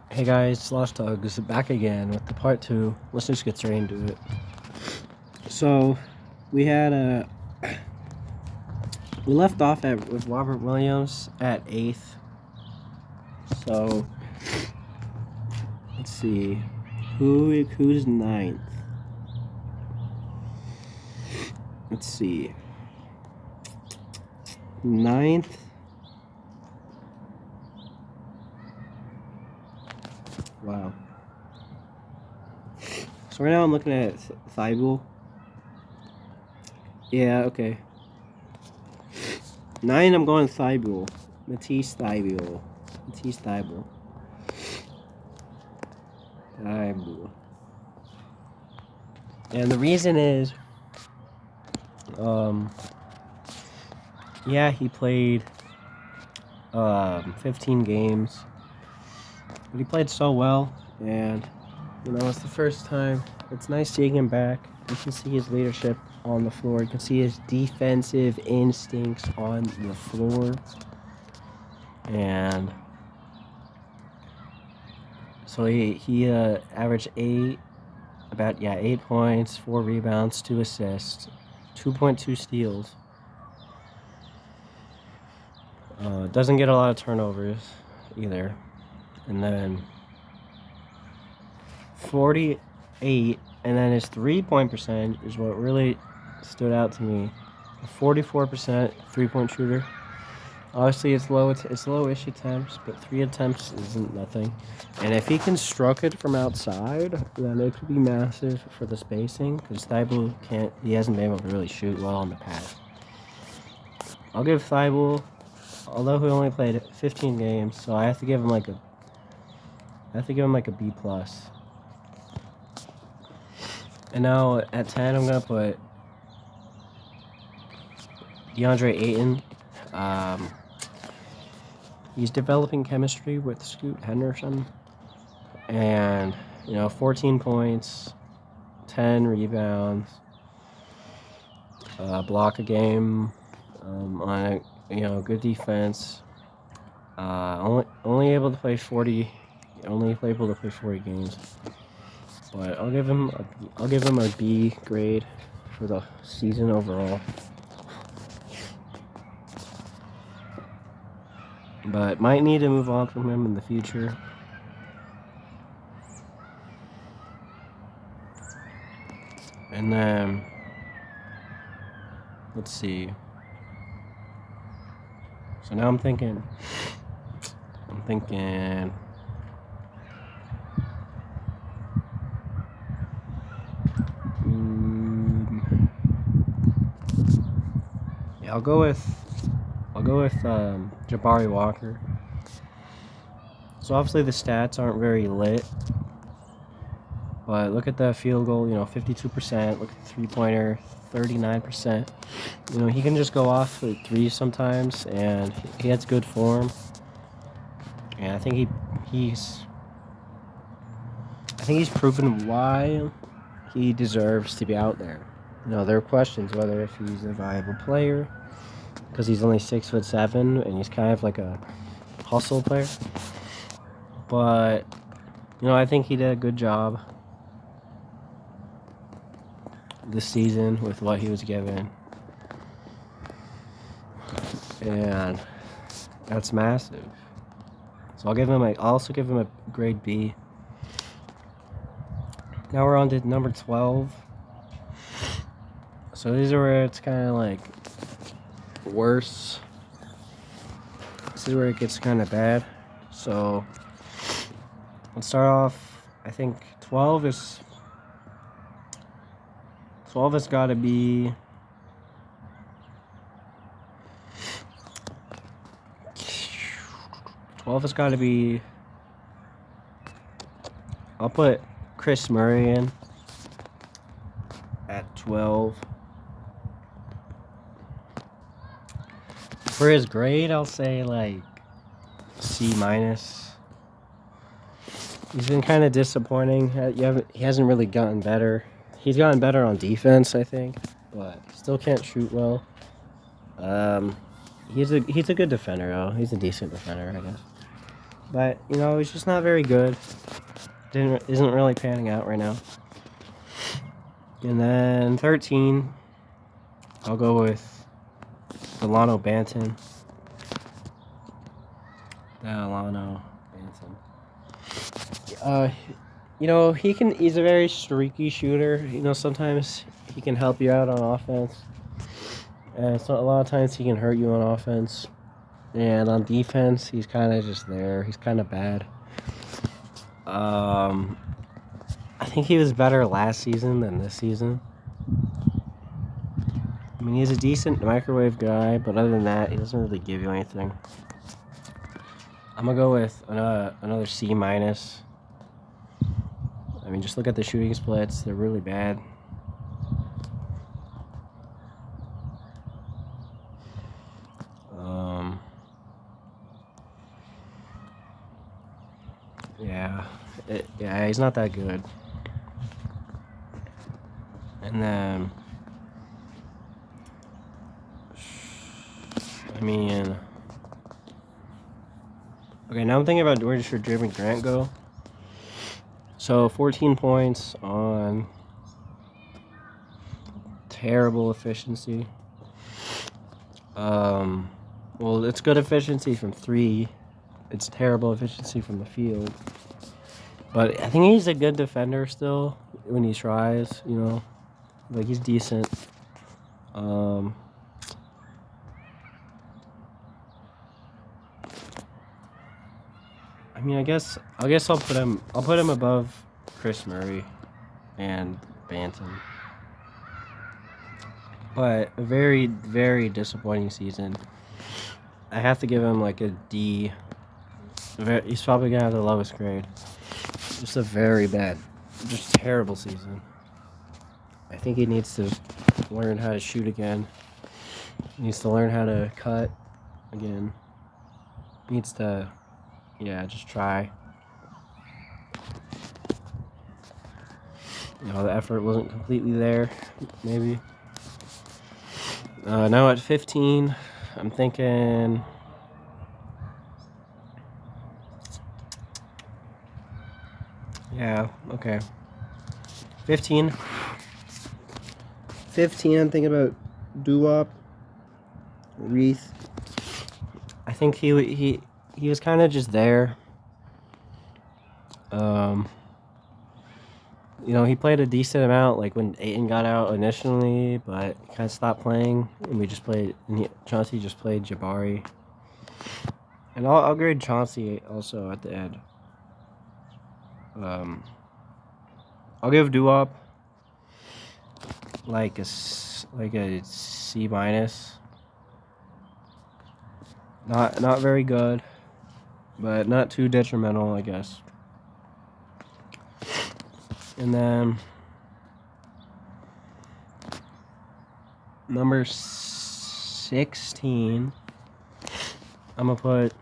Hey guys, Lost Dogs back again with the part two. Let's just get straight into it. So, we had we left off with Robert Williams at 8th. So, let's see, who's ninth? Let's see, ninth. Wow. So right now I'm looking at Thibault. Yeah, okay. 9, I'm going Thibault. Matisse Thibault. And the reason is, yeah, he played 15 games, but he played so well, and it's the first time. It's nice seeing him back. You can see his leadership on the floor. You can see his defensive instincts on the floor, and so he averaged 8 points, 4 rebounds, 2 assists, 2.2 steals. Doesn't get a lot of turnovers either. And then 48, and then his 3-point percentage is what really stood out to me. A 44% 3-point shooter. Obviously, it's low-ish attempts, but 3 attempts isn't nothing. And if he can stroke it from outside, then it could be massive for the spacing, because Thibault he hasn't been able to really shoot well in the past. I'll give Thibault, although he only played 15 games, so I have to give him like a B+. And now at 10, I'm gonna put DeAndre Ayton. He's developing chemistry with Scoot Henderson, and 14 points, 10 rebounds, block a game, on good defense. Only able to play 40 games, but I'll give him a B grade for the season overall. But might need to move on from him in the future. And then let's see. So now I'm thinking. Yeah, I'll go with Jabari Walker. So obviously the stats aren't very lit, but look at the field goal, 52%. Look at the 3-pointer, 39%. He can just go off with 3 sometimes, and he has good form. And I think he's proven why he deserves to be out there. There are questions whether if he's a viable player, because he's only 6'7" and he's kind of like a hustle player. But I think he did a good job this season with what he was given, and that's massive. So I'll also give him a grade B. Now we're on to number 12. So these are where it's kind of like worse. This is where it gets kind of bad. So let's start off. I think 12 has got to be. I'll put Chris Murray in at 12. For his grade, I'll say like C-. He's been kind of disappointing. He hasn't really gotten better. He's gotten better on defense, I think, but still can't shoot well. He's a good defender, though. He's a decent defender, I guess. But, you know, he's just not very good. Isn't really panning out right now. And then 13, I'll go with Delano Banton. You know, he's a very streaky shooter. You know, sometimes he can help you out on offense. And so a lot of times he can hurt you on offense. And on defense, he's kind of just there. He's kind of bad. I think he was better last season than this season. I mean, he's a decent microwave guy, but other than that, he doesn't really give you anything. I'm going to go with another C-. I mean, just look at the shooting splits. They're really bad. Yeah, he's not that good. And then, I mean, okay, now I'm thinking about where should Jeremy Grant go. So 14 points on terrible efficiency. Well, it's good efficiency from 3. It's terrible efficiency from the field. But I think he's a good defender still when he tries, you know. Like, he's decent. I mean, I guess I'll put him above Chris Murray and Banton. But a very, very disappointing season. I have to give him like a D. He's probably gonna have the lowest grade. Just a very bad, just terrible season. I think he needs to learn how to shoot again. He needs to learn how to cut again. He needs to, just try. You know, the effort wasn't completely there, maybe. Now at 15, I'm thinking... Yeah, okay. 15, I'm thinking about Doo-Wop, Reith. I think he was kind of just there. You know, he played a decent amount, like when Ayton got out initially, but kind of stopped playing, and Chauncey just played Jabari. And I'll grade Chauncey also at the end. I'll give Doo-Wop like a C-. Not very good, but not too detrimental, I guess. And then number 16, I'll put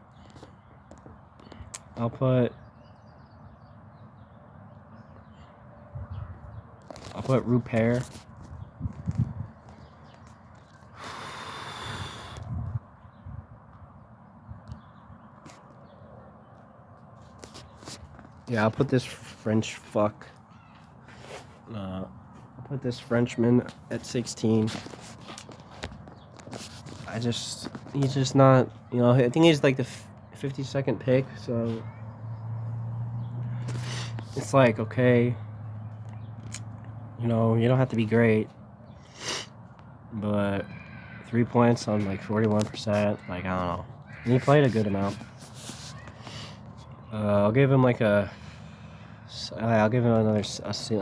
Rupert. Yeah, I'll put this French fuck. I'll put this Frenchman at 16. He's just not, you know, I think he's like the 52nd pick, so it's like, okay, you know, you don't have to be great, but 3 points on like 41%, like, I don't know. And he played a good amount. I'll give him like I'll give him another C-. So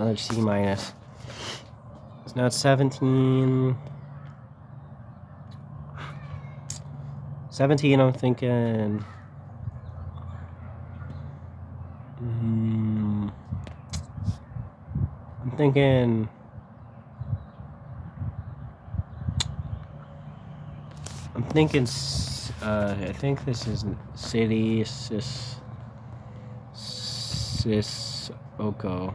now it's 17. 17, I'm thinking. I think this is City Sissoko.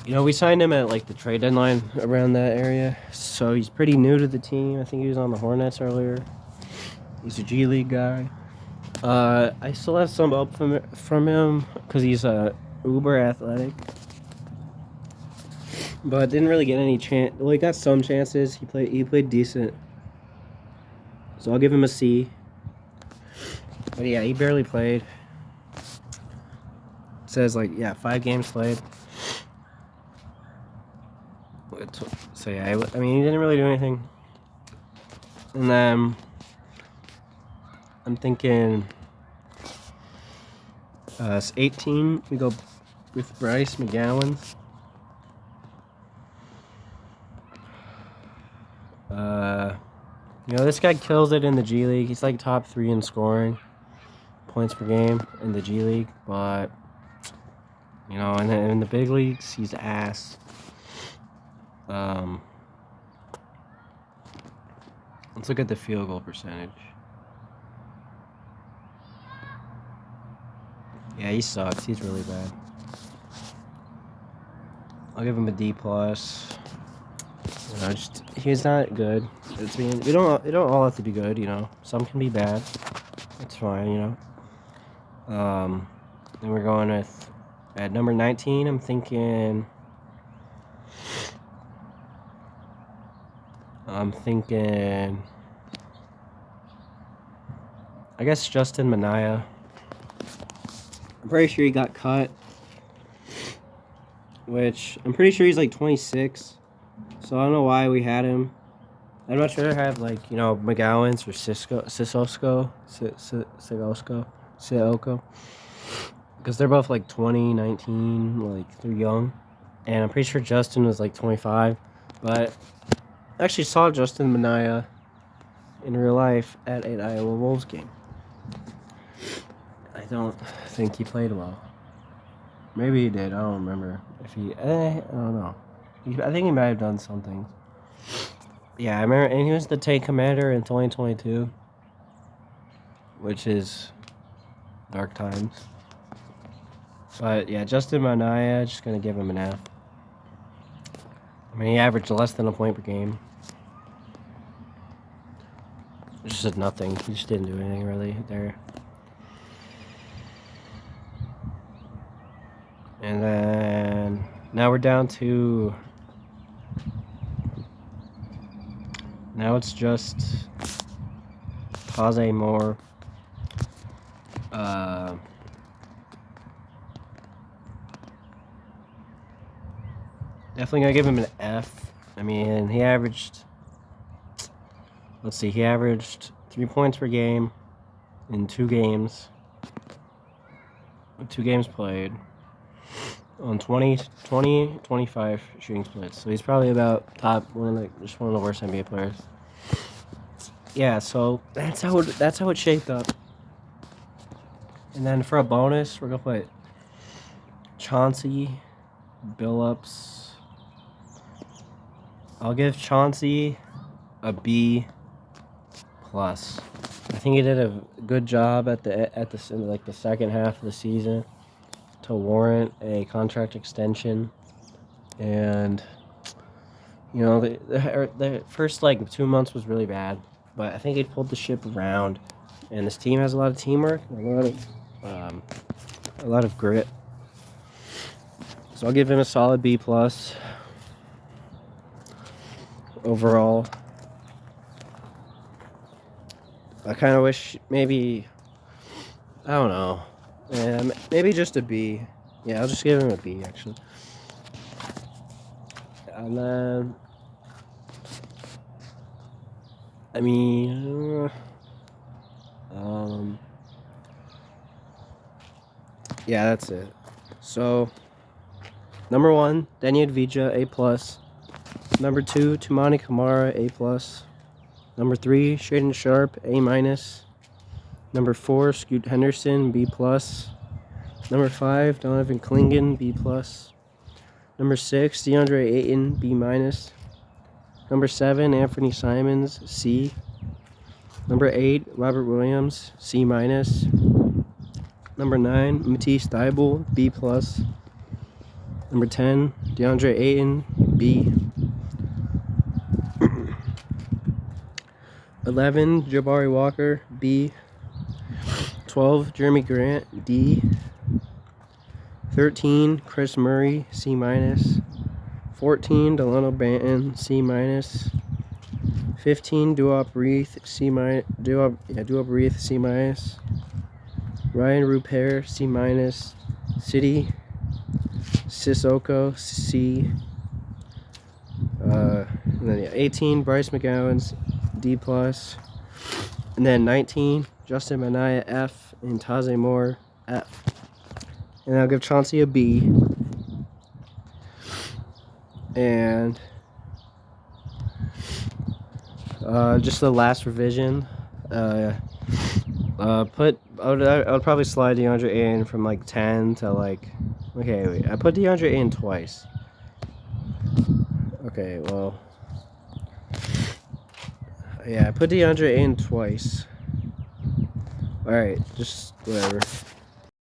You know, we signed him at like the trade deadline around that area, so he's pretty new to the team. I think he was on the Hornets earlier. He's a G League guy. I still have some up from him because he's uber athletic, but didn't really get any chance. Well, he got some chances. He played decent, so I'll give him a C. But yeah, he barely played. It says 5 games played. So yeah, I mean he didn't really do anything. And then I'm thinking it's 18. We go with Bryce McGowan. This guy kills it in the G League. He's like top 3 in scoring, points per game in the G League. But in the big leagues, he's ass. Let's look at the field goal percentage. Yeah, he sucks. He's really bad. I'll give him a D plus. He's not good. We don't all have to be good. Some can be bad. It's fine. Then we're going with at number 19. I'm thinking. I guess Justin Minaya. I'm pretty sure he got cut. Which I'm pretty sure he's like 26. So I don't know why we had him. I'd much rather have McGowan's or Sissoko. Because they're both like 20, 19, they're young. And I'm pretty sure Justin was like 25. But I actually saw Justin Minaya in real life at an Iowa Wolves game. I don't think he played well. Maybe he did. I don't remember. I don't know. I think he might have done something. Yeah, I remember, and he was the tank commander in 2022, which is dark times. But yeah, Justin Minaya, just gonna give him an F. I mean, he averaged less than a point per game. It just did nothing. He just didn't do anything really there. And then now we're down to. Now it's just Taze Moore. Definitely gonna give him an F. I mean, he averaged. Let's see, he averaged 3 points per game in 2 games. 2 games played. On 25 shooting splits. So he's probably about one of the worst NBA players. Yeah, so that's how it shaped up. And then for a bonus, we're gonna put Chauncey Billups. I'll give Chauncey a B plus. I think he did a good job at the second half of the season to warrant a contract extension. And the first 2 months was really bad, but I think he pulled the ship around, and this team has a lot of teamwork, a lot of grit. So I'll give him a solid B plus overall. I kind of wish maybe, I don't know, maybe just a B. Yeah, I'll just give him a B actually. And then, I mean, yeah, that's it. So, number 1, Denny Advija, A plus. Number 2, Tumani Kamara, A plus. Number 3, Shaden Sharp, A minus. Number 4, Scoot Henderson, B plus. Number 5, Donovan Clingan, B plus. Number 6, DeAndre Ayton, B minus. Number 7, Anthony Simons, C. Number 8, Robert Williams, C minus. Number 9, Matisse Thybulle, B plus. Number 10, DeAndre Ayton, B. 11, Jabari Walker, B. 12, Jeremy Grant, D. 13, Chris Murray, C-. 14, Delano Banton, C-. 15, Duop Reith, C-. Duop Reith, C-. Ryan Rupert, C-. City Sissoko, C. And then 18, Bryce McGowan's D+. And then 19, Justin Manaya, F. And Taze Moore, F. And I'll give Chauncey a B. And just the last revision. I would probably slide DeAndre Ayton from like 10 to like. Okay, wait. I put DeAndre Ayton twice. Okay, well. Yeah, I put DeAndre Ayton twice. Alright, just whatever.